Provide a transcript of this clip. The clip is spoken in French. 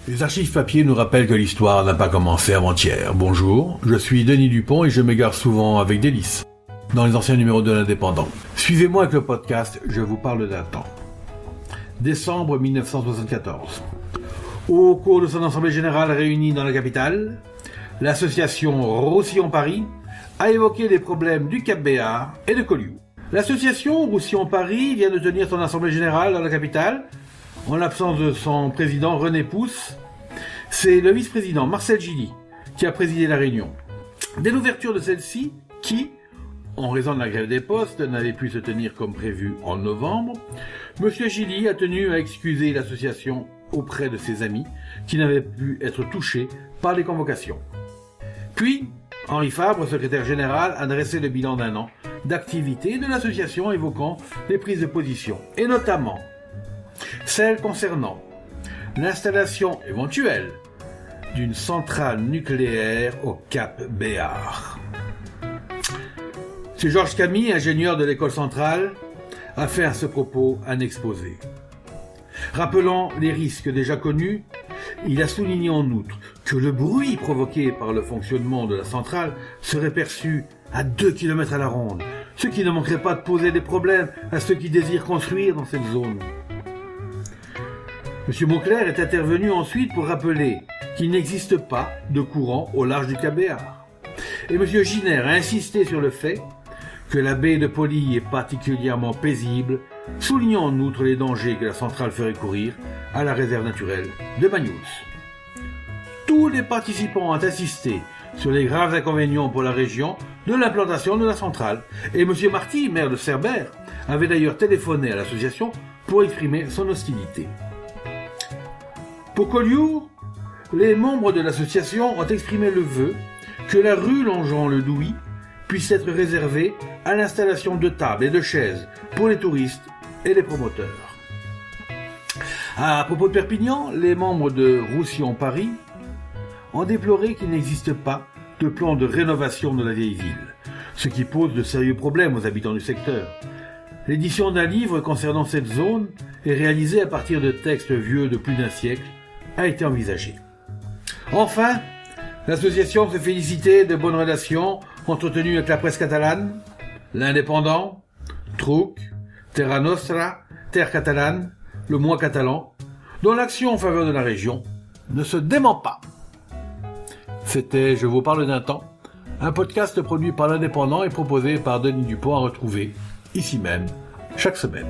Les archives papier nous rappellent que l'histoire n'a pas commencé avant-hier. Bonjour, je suis Denis Dupont et je m'égare souvent avec délice dans les anciens numéros de l'Indépendant. Suivez-moi avec le podcast Je vous parle d'un temps. Décembre 1974. Au cours de son assemblée générale réunie dans la capitale, l'association Roussillon-Paris a évoqué les problèmes du Cap-Béar et de Collioure. L'association Roussillon-Paris vient de tenir son assemblée générale dans la capitale, en l'absence de son président René Pousse. C'est le vice-président Marcel Gilly qui a présidé la réunion. Dès l'ouverture de celle-ci, qui, en raison de la grève des postes, n'avait pu se tenir comme prévu en novembre, M. Gilly a tenu à excuser l'association auprès de ses amis qui n'avaient pu être touchés par les convocations. Puis, Henri Fabre, secrétaire général, a dressé le bilan d'un an d'activité de l'association évoquant les prises de position, et notamment celle concernant l'installation éventuelle d'une centrale nucléaire au Cap-Béar. M. Georges Camille, ingénieur de l'école centrale, a fait à ce propos un exposé. Rappelant les risques déjà connus, il a souligné en outre que le bruit provoqué par le fonctionnement de la centrale serait perçu à 2 km à la ronde, ce qui ne manquerait pas de poser des problèmes à ceux qui désirent construire dans cette zone. M. Mauclerc est intervenu ensuite pour rappeler qu'il n'existe pas de courant au large du Cap-Béar. Et M. Giner a insisté sur le fait que la baie de Poly est particulièrement paisible, soulignant en outre les dangers que la centrale ferait courir à la réserve naturelle de Bagnols. Tous les participants ont insisté sur les graves inconvénients pour la région de l'implantation de la centrale. Et M. Marty, maire de Cerbère, avait d'ailleurs téléphoné à l'association pour exprimer son hostilité. Pour Collioure, les membres de l'association ont exprimé le vœu que la rue Longeant-le-Douy puisse être réservée à l'installation de tables et de chaises pour les touristes et les promoteurs. À propos de Perpignan, les membres de Roussillon-Paris ont déploré qu'il n'existe pas de plan de rénovation de la vieille ville, ce qui pose de sérieux problèmes aux habitants du secteur. L'édition d'un livre concernant cette zone et réalisée à partir de textes vieux de plus d'un siècle a été envisagée. Enfin, l'association se félicitait de bonnes relations entretenues avec la presse catalane, l'Indépendant, Truc, Terra Nostra, Terre catalane, le Mois catalan, dont l'action en faveur de la région ne se dément pas. C'était Je vous parle d'un temps, un podcast produit par l'Indépendant et proposé par Denis Dupont à retrouver ici même chaque semaine.